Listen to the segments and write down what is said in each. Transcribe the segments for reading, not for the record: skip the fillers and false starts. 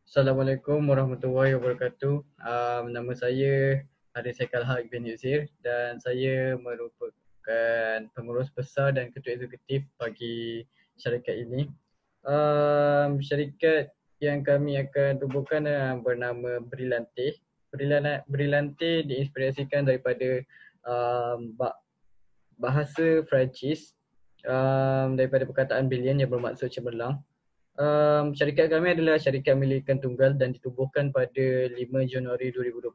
Assalamualaikum warahmatullahi wabarakatuh. Nama saya Haris Haikal Haq bin Yusir dan saya merupakan pengurus besar dan ketua eksekutif bagi syarikat ini. Syarikat yang kami akan tubuhkan bernama Brillante. Brillante diinspirasikan daripada bahasa Perancis, daripada perkataan brilliant yang bermaksud cemerlang. Syarikat kami adalah syarikat milikan tunggal dan ditubuhkan pada 5 Januari 2020.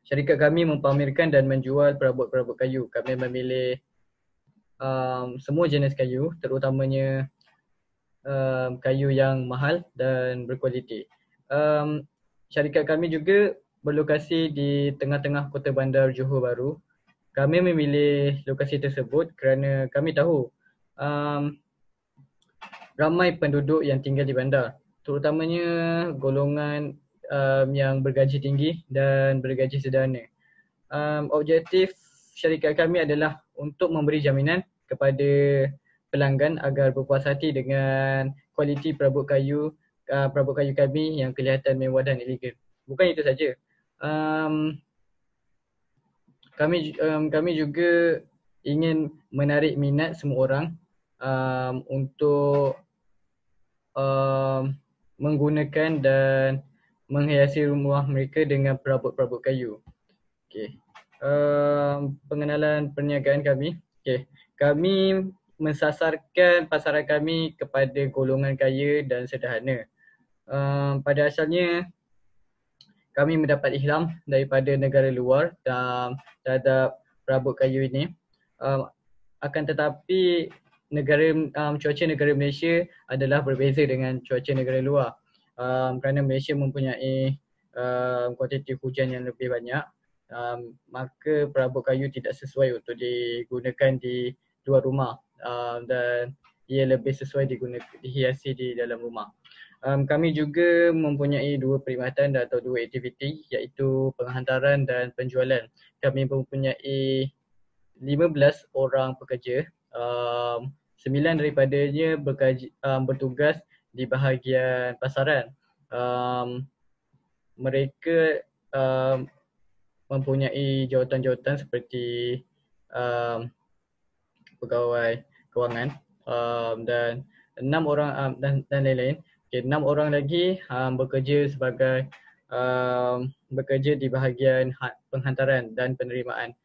Syarikat kami mempamerkan dan menjual perabot-perabot kayu. Kami memilih semua jenis kayu, terutamanya kayu yang mahal dan berkualiti. Syarikat kami juga berlokasi di tengah-tengah kota bandar Johor Bahru. Kami memilih lokasi tersebut kerana kami tahu ramai penduduk yang tinggal di bandar, terutamanya golongan yang bergaji tinggi dan bergaji sederhana. Objektif syarikat kami adalah untuk memberi jaminan kepada pelanggan agar berpuas hati dengan kualiti perabot kayu kami yang kelihatan mewah dan elegan. Bukan itu saja. Kami juga ingin menarik minat semua orang untuk menggunakan dan menghiasi rumah mereka dengan perabot-perabot kayu. Okay. Pengenalan perniagaan kami. Okay. Kami mensasarkan pasaran kami kepada golongan kaya dan sederhana. Pada asalnya kami mendapat ilham daripada negara luar terhadap perabot kayu ini. Akan tetapi cuaca negara Malaysia adalah berbeza dengan cuaca negara luar. Kerana Malaysia mempunyai kuantiti hujan yang lebih banyak, maka perabot kayu tidak sesuai untuk digunakan di luar rumah, dan ia lebih sesuai dihiasi di dalam rumah. Kami juga mempunyai dua perkhidmatan atau dua aktiviti, iaitu penghantaran dan penjualan. Kami mempunyai 15 orang pekerja. 9 daripadanya bertugas di bahagian pasaran. Mereka mempunyai jawatan-jawatan seperti pegawai kewangan, dan 6 orang dan lain-lain. Okay, 6 orang lagi bekerja sebagai bekerja di bahagian penghantaran dan penerimaan.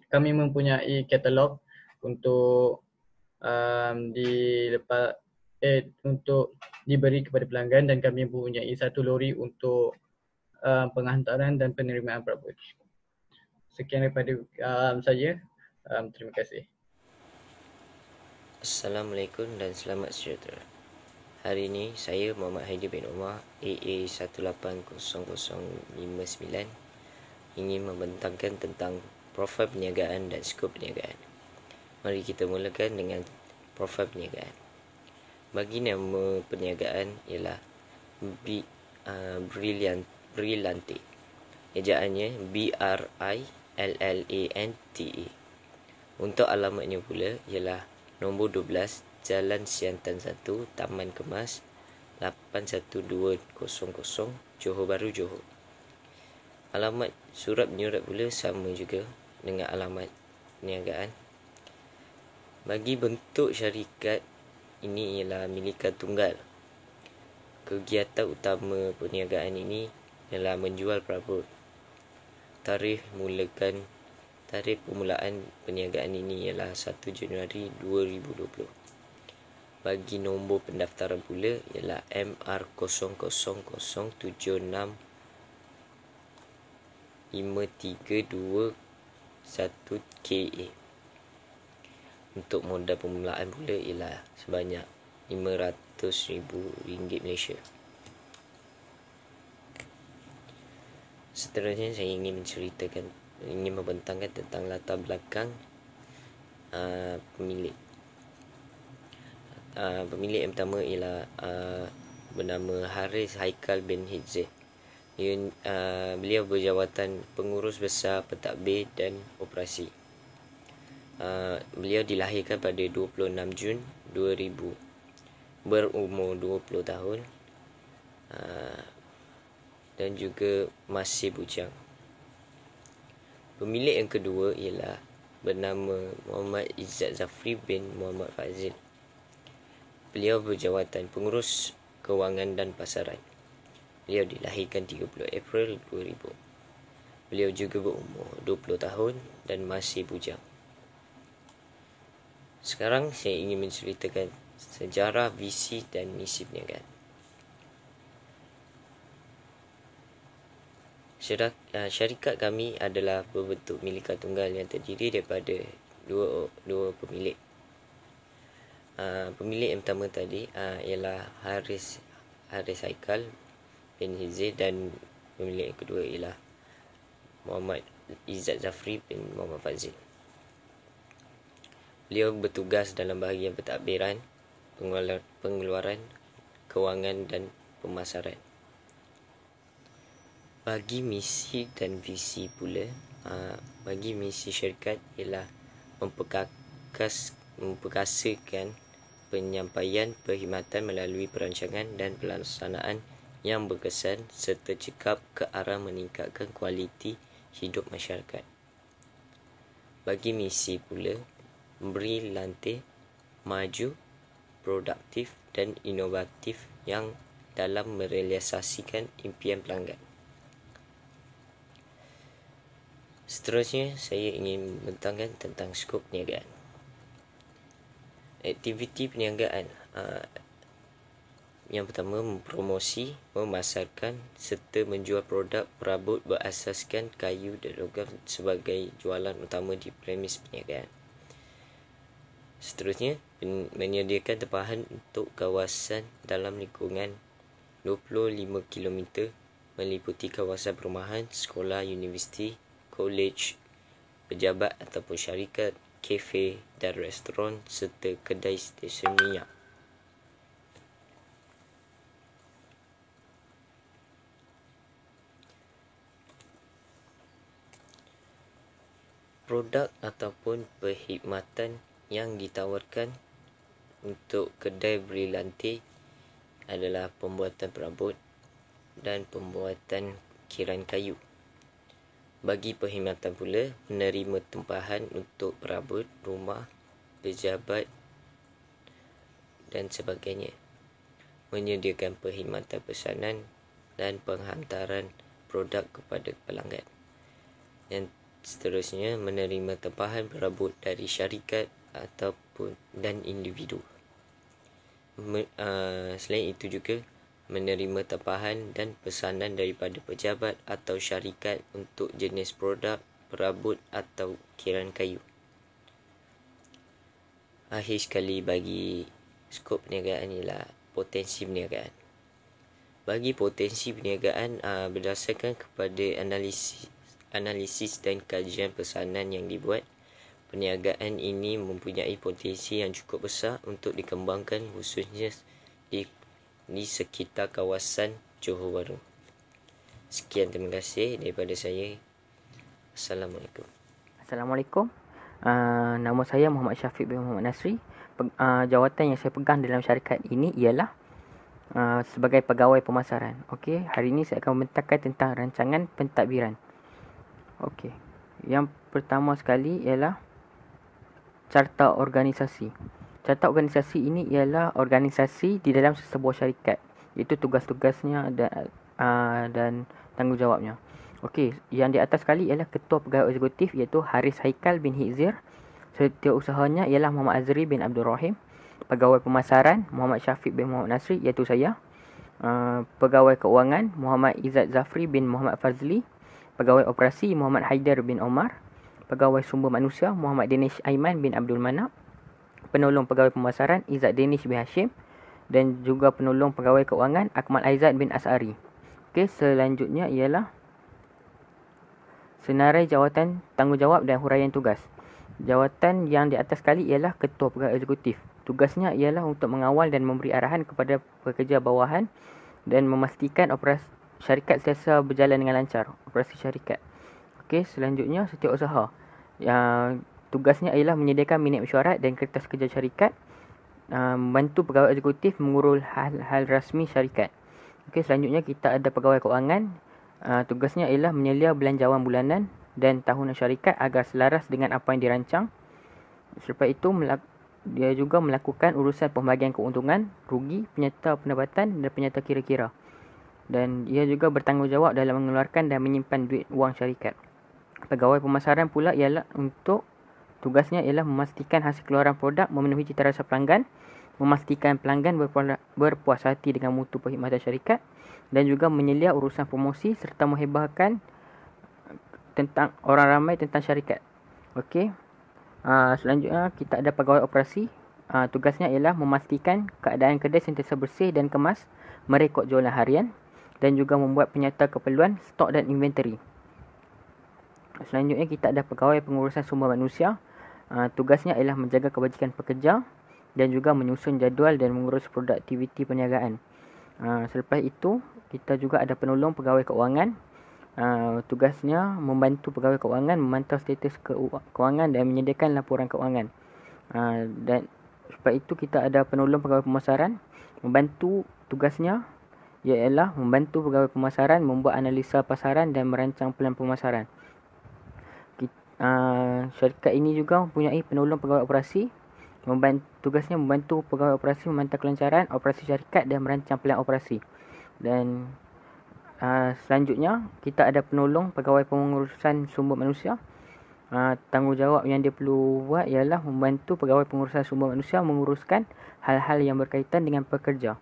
Kami mempunyai katalog untuk untuk diberi kepada pelanggan, dan kami mempunyai satu lori untuk penghantaran dan penerimaan perabot. Sekian daripada saya. Terima kasih. Assalamualaikum dan selamat sejahtera. Hari ini saya Muhammad Haidir bin Umar AA180059 ingin membentangkan tentang profil perniagaan dan skop perniagaan. Mari kita mulakan dengan profil perniagaan. Bagi nama perniagaan ialah Brillante. Ejaannya BRILLANTE. Untuk alamatnya pula ialah nombor 12 Jalan Siantan 1, Taman Kemas, 81200, Johor Bahru, Johor. Alamat surat menyurat pula sama juga dengan alamat perniagaan. Bagi bentuk syarikat ini ialah milikan tunggal. Kegiatan utama perniagaan ini ialah menjual perabot. Tarikh permulaan perniagaan ini ialah 1 Januari 2020. Bagi nombor pendaftaran pula ialah MR00053211KA. Untuk modal permulaan pula ialah sebanyak RM500,000 Malaysia. Seterusnya saya ingin membentangkan tentang latar belakang pemilik. Pemilik yang pertama ialah bernama Haris Haikal bin Yusir. Beliau berjawatan pengurus besar pentadbir dan operasi. Beliau dilahirkan pada 26 Jun 2000 berumur 20 tahun dan juga masih bujang. Pemilik yang kedua ialah bernama Muhammad Izzat Zafri bin Muhammad Fazil. Beliau berjawatan pengurus kewangan dan pasaran. Beliau dilahirkan 30 April 2000. Beliau juga berumur 20 tahun dan masih bujang. Sekarang saya ingin menceritakan sejarah, visi dan misi perniagaan. Syarikat kami adalah berbentuk milikan tunggal yang terdiri daripada dua pemilik. Pemilik yang pertama tadi ialah Haris Haikal bin Hizir, dan pemilik yang kedua ialah Muhammad Izzat Zafri bin Muhammad Fazil. Beliau bertugas dalam bahagian pentadbiran, pengeluaran, kewangan dan pemasaran. Bagi misi dan visi pula, bagi misi syarikat ialah memperkasakan penyampaian perkhidmatan melalui perancangan dan pelaksanaan yang berkesan serta cekap ke arah meningkatkan kualiti hidup masyarakat. Bagi misi pula, memberi lantai maju, produktif dan inovatif yang dalam merealisasikan impian pelanggan. Seterusnya, saya ingin membentangkan tentang skop perniagaan. Aktiviti perniagaan yang pertama, mempromosi, memasarkan serta menjual produk perabot berasaskan kayu dan logam sebagai jualan utama di premis perniagaan. Seterusnya, menyediakan tempahan untuk kawasan dalam lingkungan 25 km meliputi kawasan perumahan, sekolah, universiti, kolej, pejabat ataupun syarikat, kafe dan restoran serta kedai stesen minyak. Produk ataupun perkhidmatan yang ditawarkan untuk kedai beri lantai adalah pembuatan perabot dan pembuatan kiraan kayu. Bagi perkhidmatan pula, menerima tempahan untuk perabot rumah, pejabat dan sebagainya. Menyediakan perkhidmatan pesanan dan penghantaran produk kepada pelanggan. Yang seterusnya, menerima tempahan perabot dari syarikat ataupun dan individu. Selain itu juga menerima tempahan dan pesanan daripada pejabat atau syarikat untuk jenis produk, perabot atau kiraan kayu. Akhir sekali, bagi skop perniagaan ialah potensi perniagaan. Bagi potensi perniagaan, berdasarkan kepada analisis dan kajian pesanan yang dibuat, perniagaan ini mempunyai potensi yang cukup besar untuk dikembangkan, khususnya di sekitar kawasan Johor Bahru. Sekian, terima kasih daripada saya. Assalamualaikum. Assalamualaikum. Nama saya Muhammad Syafiq bin Muhammad Nasri. Jawatan yang saya pegang dalam syarikat ini ialah sebagai pegawai pemasaran. Okey, hari ini saya akan membentangkan tentang rancangan pentadbiran. Okey. Yang pertama sekali ialah carta organisasi. Carta organisasi ini ialah organisasi di dalam sebuah syarikat, iaitu tugas-tugasnya dan tanggungjawabnya. Okey, yang di atas sekali ialah ketua pegawai eksekutif, iaitu Haris Haikal bin Hizir. Setiausahanya ialah Muhammad Azri bin Abdul Rahim. Pegawai pemasaran Muhammad Syafiq bin Muhammad Nasri, iaitu saya. Pegawai keuangan Muhammad Izzat Zafri bin Muhammad Fazli. Pegawai operasi Muhammad Haidar bin Omar. Pegawai sumber manusia Muhammad Danish Aiman bin Abdul Manap. Penolong pegawai pemasaran Izzat Danish bin Hashim. Dan juga penolong pegawai keuangan Akmal Aizat bin As'ari. Okey, selanjutnya ialah senarai jawatan tanggungjawab dan huraian tugas. Jawatan yang di atas sekali ialah ketua pegawai eksekutif. Tugasnya ialah untuk mengawal dan memberi arahan kepada pekerja bawahan dan memastikan operasi syarikat sentiasa berjalan dengan lancar, operasi syarikat. Okey, selanjutnya setiausaha. Yang tugasnya ialah menyediakan minit mesyuarat dan kertas kerja syarikat. membantu pegawai eksekutif mengurus hal-hal rasmi syarikat. Okey, selanjutnya kita ada pegawai kewangan. Tugasnya ialah menyelia belanjawan bulanan dan tahunan syarikat agar selaras dengan apa yang dirancang. Selepas itu dia juga melakukan urusan pembahagian keuntungan, rugi, penyerta pendapatan dan penyerta kira-kira. Dan ia juga bertanggungjawab dalam mengeluarkan dan menyimpan duit wang syarikat. Pegawai pemasaran pula tugasnya ialah memastikan hasil keluaran produk memenuhi citarasa pelanggan, memastikan pelanggan berpuas hati dengan mutu perkhidmatan syarikat dan juga menyelia urusan promosi serta menghebahkan tentang orang ramai tentang syarikat. Okey. Selanjutnya kita ada pegawai operasi. Tugasnya ialah memastikan keadaan kedai sentiasa bersih dan kemas, merekod jualan harian dan juga membuat penyata keperluan stok dan inventory. Selanjutnya kita ada pegawai pengurusan sumber manusia. Tugasnya ialah menjaga kebajikan pekerja dan juga menyusun jadual dan mengurus produktiviti perniagaan. Selepas itu kita juga ada penolong pegawai kewangan. Tugasnya membantu pegawai kewangan memantau status kewangan dan menyediakan laporan kewangan. Dan selepas itu kita ada penolong pegawai pemasaran. Tugasnya ialah membantu pegawai pemasaran membuat analisa pasaran dan merancang plan pemasaran. Syarikat ini juga mempunyai penolong pegawai operasi. Tugasnya membantu pegawai operasi memantau kelancaran operasi syarikat dan merancang plan operasi. Dan selanjutnya kita ada penolong pegawai pengurusan sumber manusia. Tanggungjawab yang dia perlu buat ialah membantu pegawai pengurusan sumber manusia menguruskan hal-hal yang berkaitan dengan pekerja.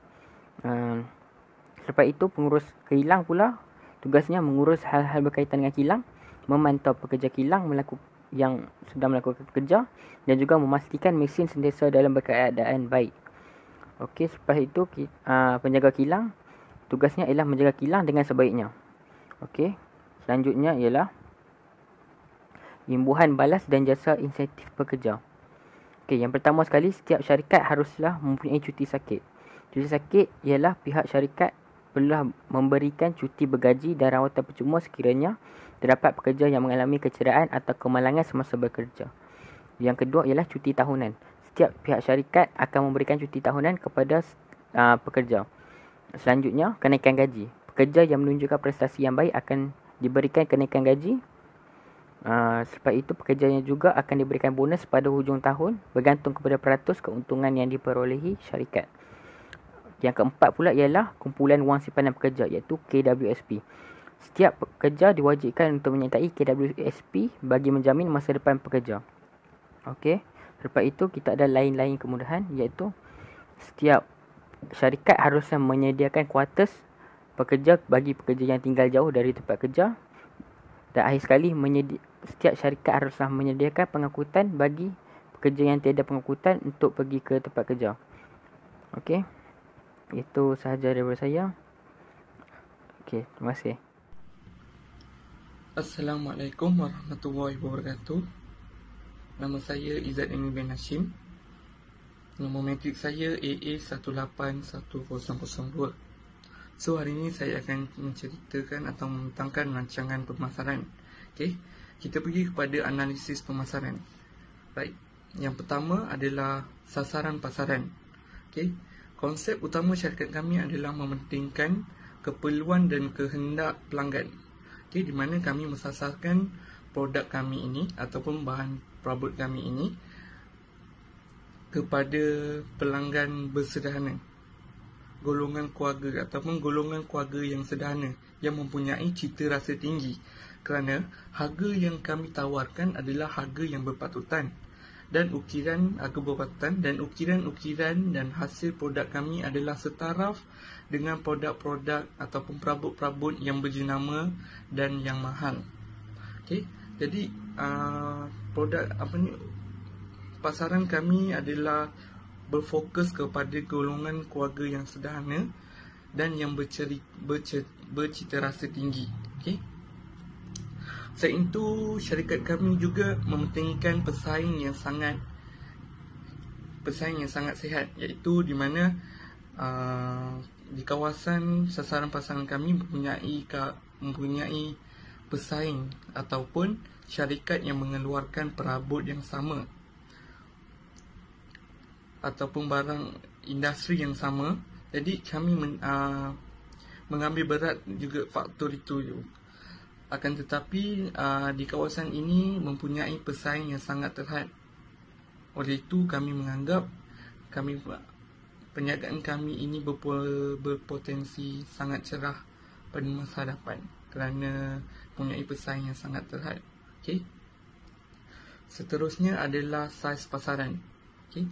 Selepas itu pengurus kilang pula tugasnya mengurus hal-hal berkaitan dengan kilang, memantau pekerja kilang yang sedang melakukan kerja dan juga memastikan mesin sentiasa dalam keadaan baik. Okey, selepas itu penjaga kilang tugasnya ialah menjaga kilang dengan sebaiknya. Okey. Selanjutnya ialah imbuhan balas dan jasa insentif pekerja. Okey, yang pertama sekali setiap syarikat haruslah mempunyai cuti sakit. Cuti sakit ialah pihak syarikat perlu memberikan cuti bergaji dan rawatan percuma sekiranya terdapat pekerja yang mengalami kecederaan atau kemalangan semasa bekerja. Yang kedua ialah cuti tahunan. Setiap pihak syarikat akan memberikan cuti tahunan kepada pekerja. Selanjutnya, kenaikan gaji. Pekerja yang menunjukkan prestasi yang baik akan diberikan kenaikan gaji. Selepas itu, pekerjanya juga akan diberikan bonus pada hujung tahun bergantung kepada peratus keuntungan yang diperolehi syarikat. Yang keempat pula ialah kumpulan wang simpanan pekerja iaitu KWSP. Setiap pekerja diwajibkan untuk menyertai KWSP bagi menjamin masa depan pekerja. Okey. Selepas itu, kita ada lain-lain kemudahan iaitu setiap syarikat harusnya menyediakan kuartus pekerja bagi pekerja yang tinggal jauh dari tempat kerja. Dan akhir sekali, setiap syarikat haruslah menyediakan pengangkutan bagi pekerja yang tiada pengangkutan untuk pergi ke tempat kerja. Okey. Itu sahaja daripada saya. Okey, terima kasih. Assalamualaikum warahmatullahi wabarakatuh. Nama saya Izzat Emil bin Hashim. Nombor matrik saya AA181002. So, hari ini saya akan menceritakan atau membentangkan rancangan pemasaran. Okey, kita pergi kepada analisis pemasaran. Baik, yang pertama adalah sasaran pasaran. Okey, konsep utama syarikat kami adalah mementingkan keperluan dan kehendak pelanggan. Okey, di mana kami mensasarkan produk kami ini ataupun bahan perabot kami ini kepada pelanggan bersederhana, golongan keluarga ataupun golongan keluarga yang sederhana yang mempunyai cita rasa tinggi, kerana harga yang kami tawarkan adalah harga yang berpatutan dan ukiran dan hasil produk kami adalah setaraf dengan produk-produk ataupun perabot-perabot yang berjenama dan yang mahal. Okey, jadi pasaran kami adalah berfokus kepada golongan keluarga yang sederhana dan yang bercita rasa tinggi. Okey. Selain itu, syarikat kami juga mementingkan pesaing yang sangat sihat, iaitu di mana di kawasan sasaran pasaran kami mempunyai pesaing ataupun syarikat yang mengeluarkan perabot yang sama. ataupun barang industri yang sama. Jadi kami mengambil berat juga faktor itu. Akan tetapi di kawasan ini mempunyai pesaing yang sangat terhad. Oleh itu kami menganggap perniagaan kami ini berpotensi sangat cerah pada masa hadapan kerana mempunyai pesaing yang sangat terhad. Okey. Seterusnya adalah saiz pasaran. Okey.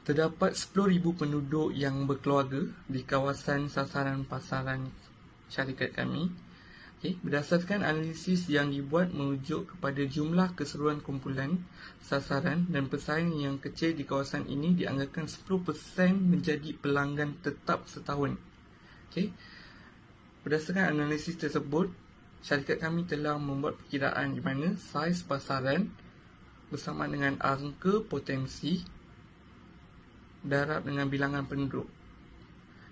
Terdapat 10,000 penduduk yang berkeluarga di kawasan sasaran pasaran syarikat kami. Okay. Berdasarkan analisis yang dibuat merujuk kepada jumlah keseluruhan kumpulan sasaran dan pesaing yang kecil di kawasan ini dianggarkan 10% menjadi pelanggan tetap setahun. Okay. Berdasarkan analisis tersebut, syarikat kami telah membuat perkiraan di mana saiz pasaran bersama dengan angka potensi darab dengan bilangan penduduk.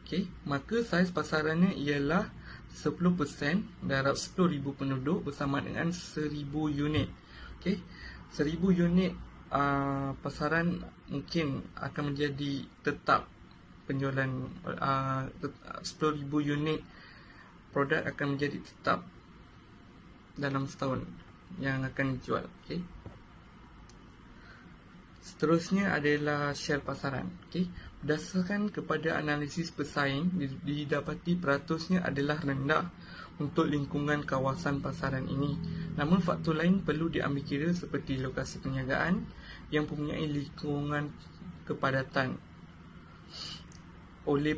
Okay. Maka saiz pasarannya ialah 10% darab 10,000 penduduk bersama dengan 1,000 unit. Okay. 1,000 unit pasaran mungkin akan menjadi tetap penjualan 10,000 unit produk akan menjadi tetap dalam setahun yang akan dijual. Okay. Seterusnya adalah share pasaran. Okay. Berdasarkan kepada analisis pesaing, didapati peratusnya adalah rendah untuk lingkungan kawasan pasaran ini. Namun faktor lain perlu diambil kira seperti lokasi perniagaan yang mempunyai lingkungan kepadatan oleh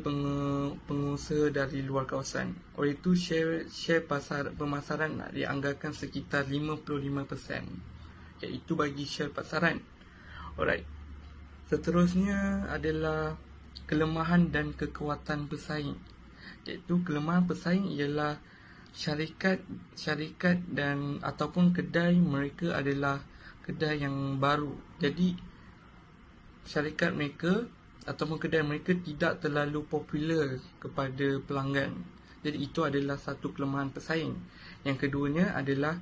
pengusaha dari luar kawasan. Oleh itu share pemasaran dianggarkan sekitar 55%, iaitu bagi share pasaran. Alright. Seterusnya adalah kelemahan dan kekuatan pesaing. Iaitu kelemahan pesaing ialah syarikat dan ataupun kedai mereka adalah kedai yang baru. Jadi syarikat mereka ataupun kedai mereka tidak terlalu popular kepada pelanggan. Jadi itu adalah satu kelemahan pesaing. Yang keduanya adalah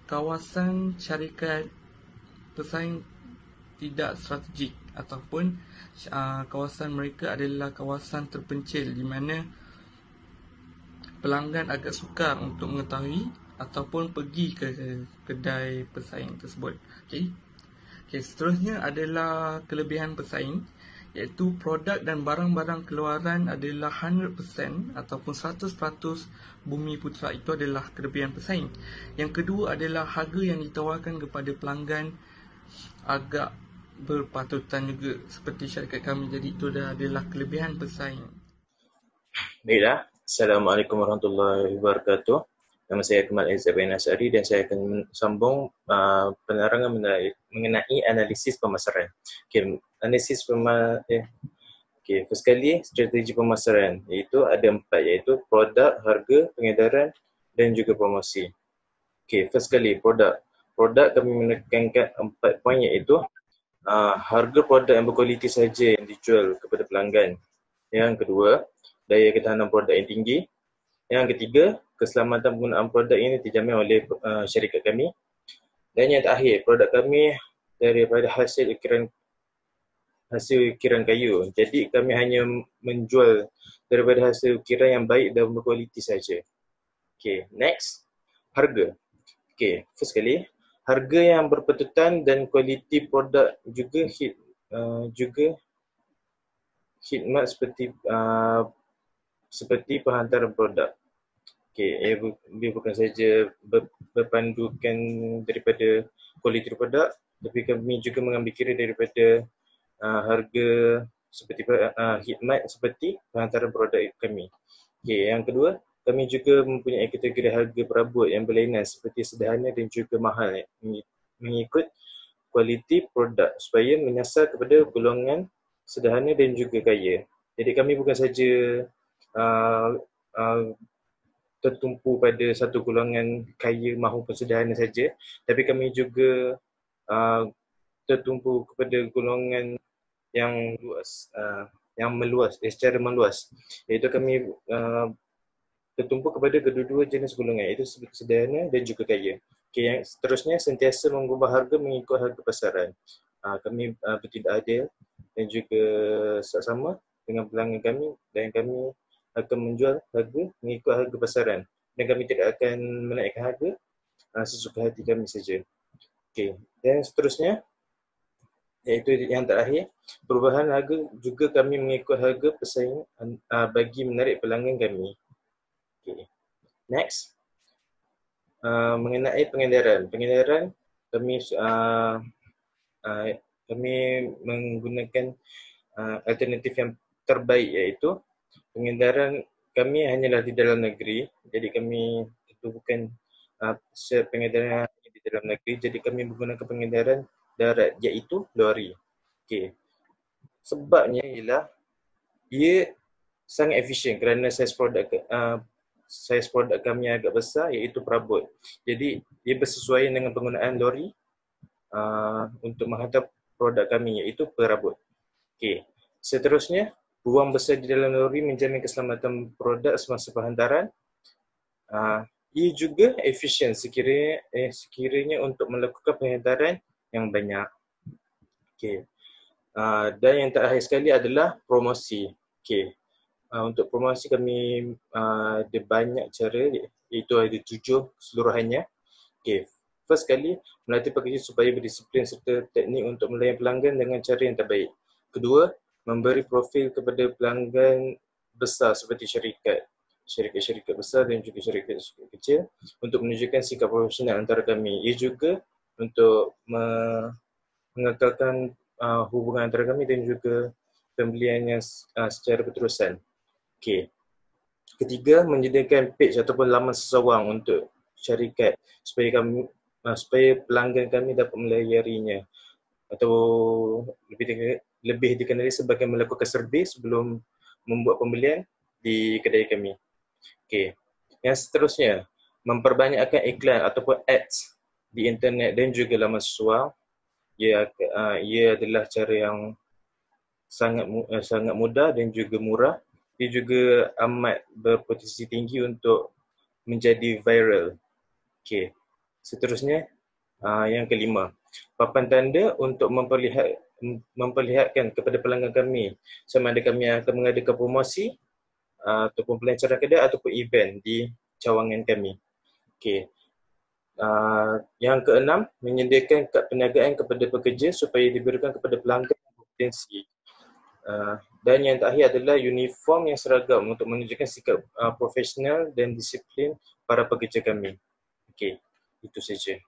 kawasan syarikat pesaing tidak strategik ataupun kawasan mereka adalah kawasan terpencil di mana pelanggan agak sukar untuk mengetahui ataupun pergi ke kedai pesaing tersebut. Okey. Seterusnya adalah kelebihan pesaing, iaitu produk dan barang-barang keluaran adalah 100% ataupun 100% bumi putera. Itu adalah kelebihan pesaing. Yang kedua adalah harga yang ditawarkan kepada pelanggan agak berpatutan juga seperti syarikat kami. Jadi itu adalah kelebihan pesaing. Baiklah, Assalamualaikum warahmatullahi wabarakatuh. Nama saya Kamal Izzat bin Asari dan saya akan sambung penerangan mengenai analisis pemasaran. Analisis first kali strategi pemasaran, iaitu ada 4, iaitu produk, harga, pengedaran dan juga promosi. First kali produk. Produk kami menekankan 4 poin, iaitu harga produk yang berkualiti saja yang dijual kepada pelanggan. Yang kedua, daya ketahanan produk yang tinggi. Yang ketiga, keselamatan penggunaan produk ini dijamin oleh syarikat kami. Dan yang terakhir, produk kami daripada hasil ukiran kayu. Jadi kami hanya menjual daripada hasil ukiran yang baik dan berkualiti saja. Next, harga. First kali, harga yang berpatutan dan kualiti produk juga khidmat seperti penghantaran produk. Ia bukan saja berpandukan daripada kualiti produk, tapi kami juga mengambil kira daripada harga seperti khidmat seperti penghantaran produk kami. Yang kedua, kami juga mempunyai kategori harga perabot yang berlainan seperti sederhana dan juga mahal, mengikut kualiti produk supaya menyasar kepada golongan sederhana dan juga kaya. Jadi kami bukan saja tertumpu pada satu golongan kaya maupun sederhana saja, tapi kami juga tertumpu kepada golongan yang luas, secara meluas, iaitu kami tertumpu kepada kedua-dua jenis golongan, iaitu sederhana dan juga kaya. Yang seterusnya, sentiasa mengubah harga mengikut harga pasaran. kami bertindak adil dan juga sama dengan pelanggan kami, dan kami akan menjual harga mengikut harga pasaran dan kami tidak akan menaikkan harga sesuka hati kami saja. Okey, dan seterusnya iaitu yang terakhir, perubahan harga juga kami mengikut harga pesaing bagi menarik pelanggan kami. Okay. Next, mengenai pengedaran. Pengedaran kami kami menggunakan alternatif yang terbaik, iaitu pengedaran kami hanyalah di dalam negeri. Jadi kami itu bukan pengedaran di dalam negeri, jadi kami menggunakan pengedaran darat, iaitu lori. Okay. Sebabnya ialah ia sangat efisien kerana saiz produk kami agak besar, iaitu perabot. Jadi ia bersesuaian dengan penggunaan lori untuk menghantar produk kami, iaitu perabot. Okay. Seterusnya, ruang besar di dalam lori menjamin keselamatan produk semasa penghantaran. Ia juga efisien sekiranya untuk melakukan penghantaran yang banyak. Okay. Dan yang terakhir sekali adalah promosi. Okay. Untuk promosi kami ada banyak cara, iaitu ada 7 keseluruhannya. Okay. First sekali, melatih pekerja supaya berdisiplin serta teknik untuk melayan pelanggan dengan cara yang terbaik. Kedua, memberi profil kepada pelanggan besar seperti syarikat besar dan juga syarikat kecil untuk menunjukkan sikap profesional antara kami. Ia juga untuk mengekalkan hubungan antara kami dan juga pembeliannya secara berterusan. Okay. Ketiga, menyediakan page ataupun laman sesawang untuk syarikat supaya pelanggan kami dapat melayarinya, atau lebih dikenali sebagai melakukan survey sebelum membuat pembelian di kedai kami. Okay. Yang seterusnya, memperbanyakkan iklan ataupun ads di internet dan juga laman sesawang. Ia adalah cara yang sangat mudah dan juga murah. Dia juga amat berpotensi tinggi untuk menjadi viral. Okay. Seterusnya, yang kelima, papan tanda untuk memperlihatkan kepada pelanggan kami sama ada kami akan mengadakan promosi ataupun pelancaran kedai ataupun event di cawangan kami. Okay. Yang keenam, menyediakan kad perniagaan kepada pekerja supaya diberikan kepada pelanggan yang berpotensi. Dan yang terakhir adalah uniform yang seragam untuk menunjukkan sikap profesional dan disiplin para pekerja kami. Okey, itu saja.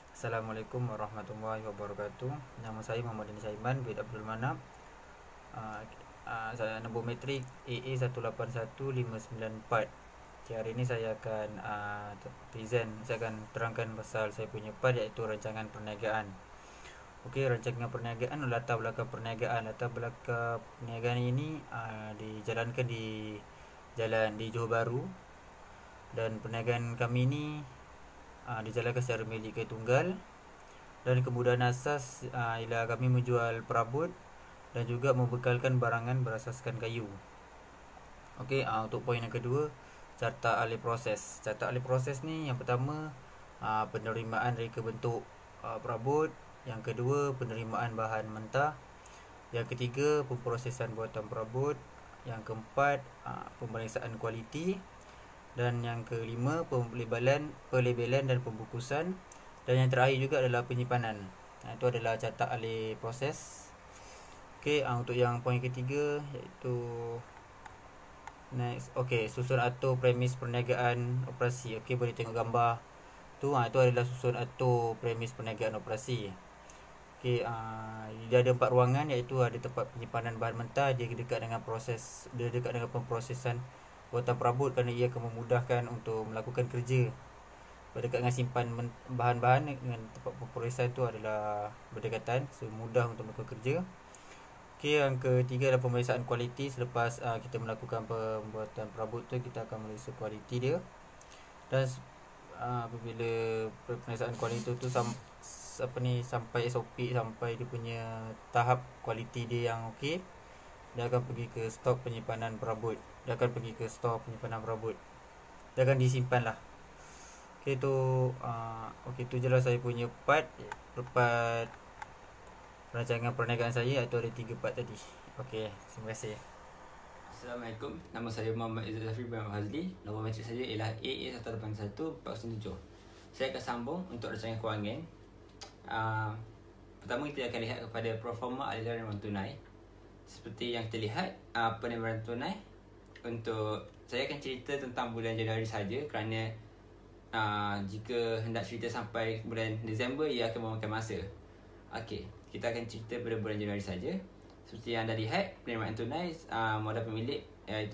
Assalamualaikum warahmatullahi wabarakatuh. Nama saya Muhammad Dini Saiman bin Abdul Manap. Saya nombor metrik AA181594. Okay, hari ini saya akan saya akan terangkan pasal saya punya part, iaitu rancangan perniagaan. Okey, rancangan perniagaan, latar belakang perniagaan. Latar belakang perniagaan ini dijalankan di Johor Bahru, dan perniagaan kami ini dijalankan secara milik kayu tunggal, dan kemudahan asas ialah kami menjual perabot dan juga membekalkan barangan berasaskan kayu. Okey, untuk poin yang kedua, carta ahli proses. Carta ahli proses ni, yang pertama penerimaan reka bentuk perabot, yang kedua penerimaan bahan mentah, yang ketiga pemprosesan buatan perabot, yang keempat pemeriksaan kualiti, dan yang kelima pelabelan dan pembungkusan, dan yang terakhir juga adalah penyimpanan. Itu adalah carta ahli proses. Okey, untuk yang poin ketiga, iaitu next. Okey, susun atur premis perniagaan operasi. Okey, boleh tengok gambar tu. Itu adalah susun atur premis perniagaan operasi. Okey, dia ada 4 ruangan, iaitu ada tempat penyimpanan bahan mentah. Dia dekat dengan pemprosesan buatan perabot, kerana ia akan memudahkan untuk melakukan kerja. Berdekat dengan simpan bahan-bahan dengan tempat pemprosesan itu adalah berdekatan, so mudah untuk melakukan kerja. Okey, yang ketiga adalah pemeriksaan kualiti. Selepas kita melakukan pembuatan perabot tu, kita akan meriksa kualiti dia. Dan apabila pemeriksaan kualiti tu sampai SOP, sampai dia punya tahap kualiti dia yang okey, dia akan pergi ke stok penyimpanan perabot. Dia akan disimpan lah. Okey, tu je lah saya punya part rancangan perniagaan saya, iaitu ada 3 part tadi. Okey, terima kasih. Assalamualaikum. Nama saya Muhammad Izzat Zafri bin Hazli. Nombor matrik saya ialah AA181-407. Saya akan sambung untuk rancangan kewangan. Pertama kita akan lihat kepada proforma aliran wang tunai. Seperti yang kita lihat, penerimaan tunai untuk saya akan cerita tentang bulan Januari saja kerana jika hendak cerita sampai bulan Disember ia akan memakan masa. Okey, kita akan cerita pada bulan Januari saja. Seperti yang anda lihat, penerimaan tunai modal pemilik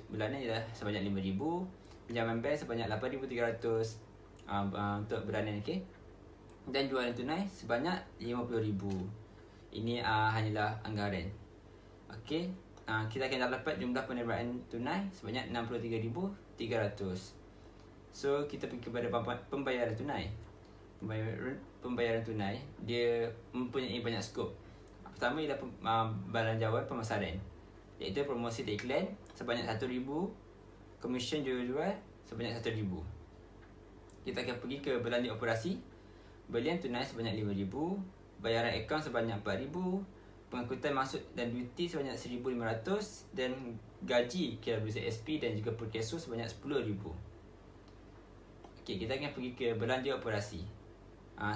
bulanan ialah sebanyak RM5,000, pinjaman bank sebanyak RM8,300 untuk bulanan, okey. Dan jualan tunai sebanyak RM50,000. Ini hanyalah anggaran. Okey, kita akan dapat jumlah penerimaan tunai sebanyak RM63,300. So, kita pergi kepada pembayaran tunai. Pembayaran tunai dia mempunyai banyak skop. Pertama ialah belanjawan pemasaran, iaitu promosi dan iklan sebanyak RM1,000, komisen jual sebanyak RM1,000. Kita akan pergi ke belanja operasi, belian tunai sebanyak RM5,000, bayaran akaun sebanyak RM4,000, pengangkutan masuk dan duty sebanyak RM1,500 dan gaji KWSP dan juga perkeso sebanyak RM10,000. Okey, kita akan pergi ke belanja operasi.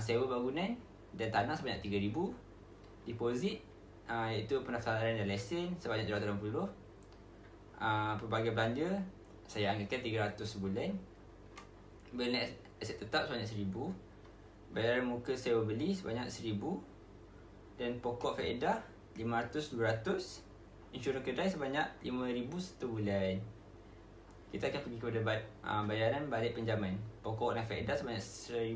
Sewa bangunan dan tanah sebanyak RM3,000. Deposit iaitu pendaftaran dan lesen sebanyak RM280. Pelbagai belanja saya anggarkan RM300 sebulan. Belian aset tetap sebanyak RM1,000. Bayaran muka sewa beli sebanyak RM1,000. Dan pokok faedah RM500-200. Insurans kedai sebanyak RM5,000 satu bulan. Kita akan pergi kepada bayaran balik pinjaman. Pokok dan faedah sebanyak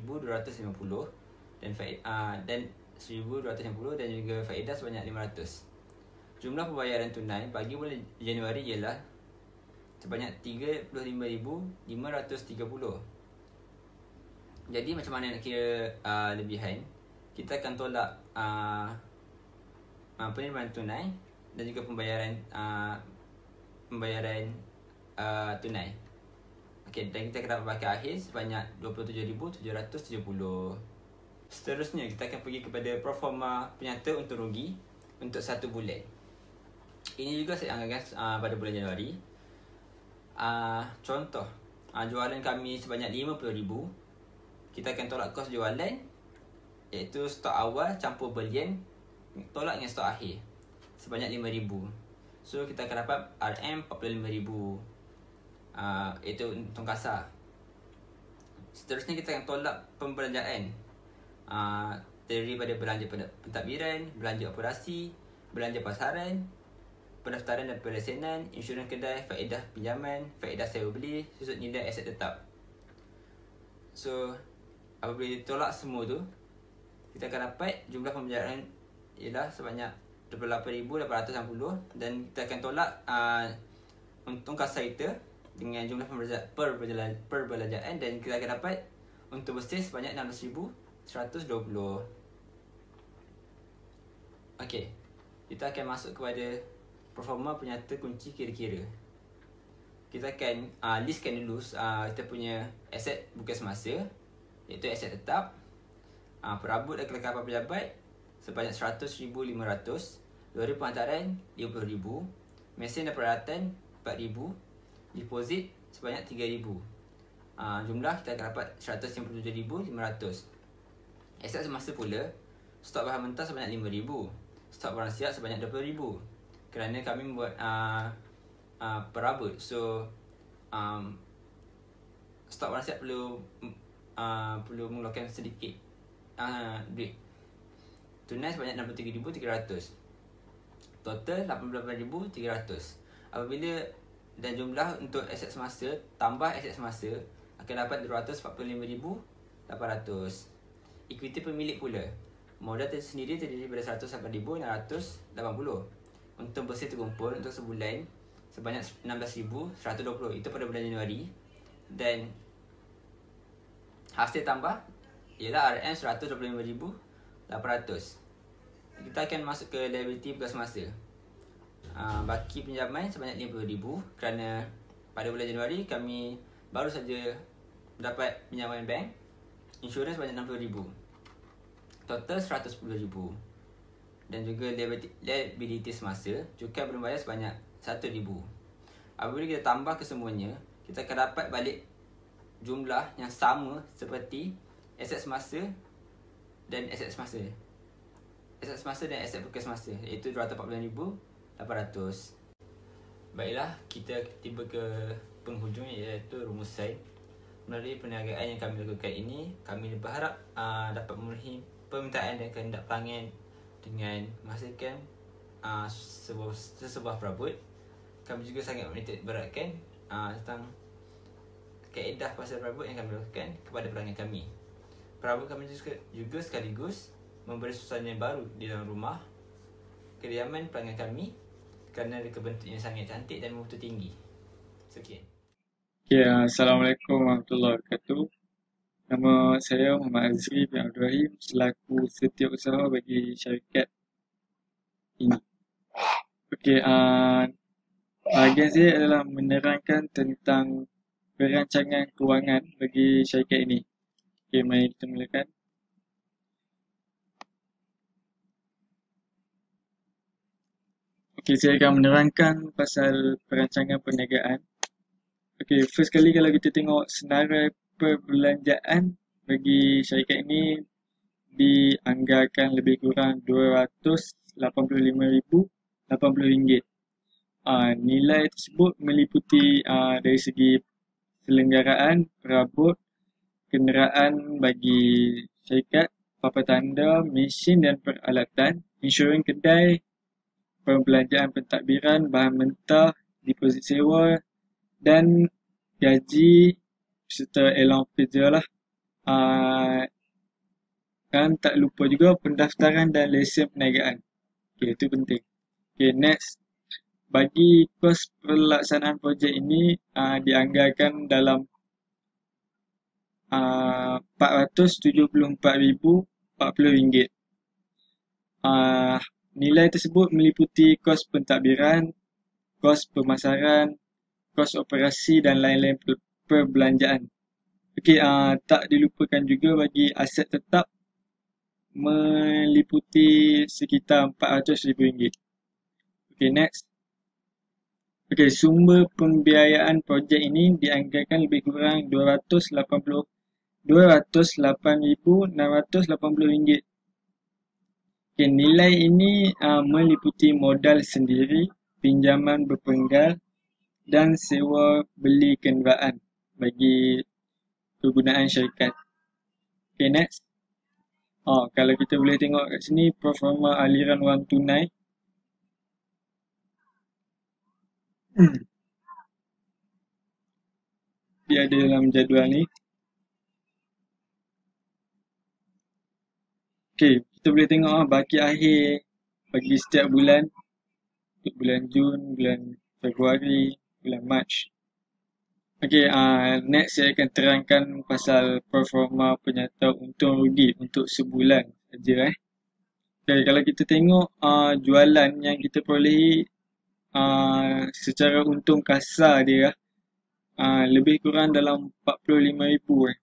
RM1,250 dan RM1,250 dan juga faedah sebanyak RM500. Jumlah pembayaran tunai bagi bulan Januari ialah sebanyak RM35,530. Jadi macam mana nak kira lebihan? Kita akan tolak penerimaan tunai dan juga pembayaran tunai. Okey, dan kita akan dapat pakai akhir sebanyak RM27,770. Seterusnya kita akan pergi kepada proforma penyata untung rugi untuk 1 bulan. Ini juga saya anggarkan pada bulan Januari. Contoh, jualan kami sebanyak RM50,000. Kita akan tolak kos jualan, iaitu stok awal campur belian tolak dengan stok akhir sebanyak RM5,000. So kita akan dapat RM45,000, iaitu untung kasar. Seterusnya kita akan tolak pembelanjaan, terdiri pada belanja pentadbiran, belanja operasi, belanja pasaran, pendaftaran dan pelesenan, insurans kedai, faedah pinjaman, faedah sewa beli, susut nilai aset tetap. So, apabila ditolak semua tu, kita akan dapat jumlah pembayaran ialah sebanyak RM28,860 dan kita akan tolak untung kasar kita dengan jumlah perbelanjaan dan kita akan dapat untung bersih sebanyak RM16,120. Okey, kita akan masuk kepada performa penyata kunci kira-kira. Kita akan listkan dulu kita punya aset bukan semasa, iaitu aset tetap, perabot dan kelengkapan pejabat sebanyak RM100,500, luaran penghantaran RM50,000, mesin dan peralatan RM4,000, deposit sebanyak RM3,000. Jumlah kita akan dapat RM157,500. Aset semasa pula, stok bahan mentah sebanyak RM5,000, stok barang siap sebanyak RM20,000 kerana kami membuat perabot. So stok barang siap perlu mengeluarkan sedikit duit. Tunai sebanyak RM63,300. Total RM88,300. Apabila dan jumlah untuk aset semasa tambah aset semasa akan dapat RM245,800. Ekuiti pemilik pula, modal tersendiri terdiri daripada RM108,680. Untung bersih terkumpul untuk sebulan sebanyak RM16,120. Itu pada bulan Januari. Dan hasil tambah ialah RM125,800. Kita akan masuk ke liability bukan semasa. Baki pinjaman sebanyak RM50,000 kerana pada bulan Januari kami baru saja dapat pinjaman bank. Insurans sebanyak RM60,000. Total RM110,000. dan juga liability semasa, cukai belum bayar sebanyak RM1,000. Apabila kita tambah kesemuanya, kita akan dapat balik jumlah yang sama seperti aset semasa dan aset semasa. Aset semasa dan aset bukan semasa, iaitu RM249,800. Baiklah, kita tiba ke penghujung, iaitu rumusan. Melalui perniagaan yang kami lakukan ini, kami berharap dapat memenuhi permintaan dan kehendak pelanggan dengan menghasilkan sebuah perabot. Kami juga sangat menitik beratkan tentang kaedah pasar perabot yang kami lakukan kepada pelanggan kami. Perabot kami juga sekaligus memberi suasana yang baru di dalam rumah kediaman pelanggan kami kerana mereka bentuknya sangat cantik dan mutu tinggi. Sekian. Okay, Assalamualaikum warahmatullahi wabarakatuh. Nama saya Muhammad Azri bin Abdul Rahim selaku setiausaha bagi syarikat ini. Okay, bahagian saya adalah menerangkan tentang perancangan kewangan bagi syarikat ini. Okay, mari kita mulakan. Okay, saya akan menerangkan pasal perancangan perniagaan. Okay, first kali kalau kita tengok senarai perbelanjaan bagi syarikat ini dianggarkan lebih kurang RM285,080. Nilai tersebut meliputi dari segi selenggaraan, perabot, kenderaan bagi syarikat, papan tanda, mesin dan peralatan, insurans kedai, perbelanjaan pentadbiran, bahan mentah, deposit sewa dan gaji serta allowance kerja lah. Dan tak lupa juga pendaftaran dan lesen perniagaan. Okay, itu penting. Okay, next. Bagi kos pelaksanaan projek ini dianggarkan dalam RM474,040. Nilai tersebut meliputi kos pentadbiran, kos pemasaran, kos operasi dan lain-lain perbelanjaan. Okey, tak dilupakan juga bagi aset tetap meliputi sekitar RM400,000. Okey, next. Okey, sumber pembiayaan projek ini dianggarkan lebih kurang RM208,680. Okay, nilai ini meliputi modal sendiri, pinjaman berpenggal dan sewa beli kenderaan bagi kegunaan syarikat. Okay, next. Kalau kita boleh tengok kat sini, proforma aliran wang tunai. Dia ada dalam jadual ni. Okay, kita boleh tengok baki akhir bagi setiap bulan. Untuk bulan Jun, bulan Februari, bulan Mac. Okay, next saya akan terangkan pasal performa penyata untung rugi untuk sebulan saja. Okay, kalau kita tengok jualan yang kita perolehi secara untung kasar dia lebih kurang dalam RM45,000.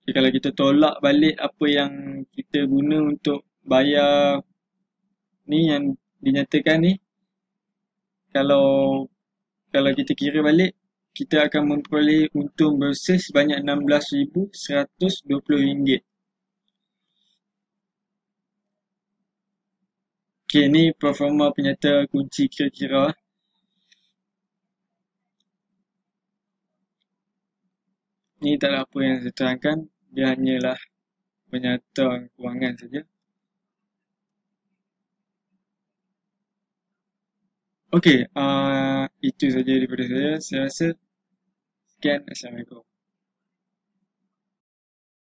Okay, kalau kita tolak balik apa yang kita guna untuk bayar ni yang dinyatakan ni, kalau kita kira balik, kita akan memperoleh untung bersih sebanyak RM16,120. Okay, ni performa penyata kunci kira-kira. Ni tak ada apa yang saya terangkan, dia hanyalah penyata kewangan saja. Okey, itu saja daripada saya. Saya rasa sekian. Assalamualaikum.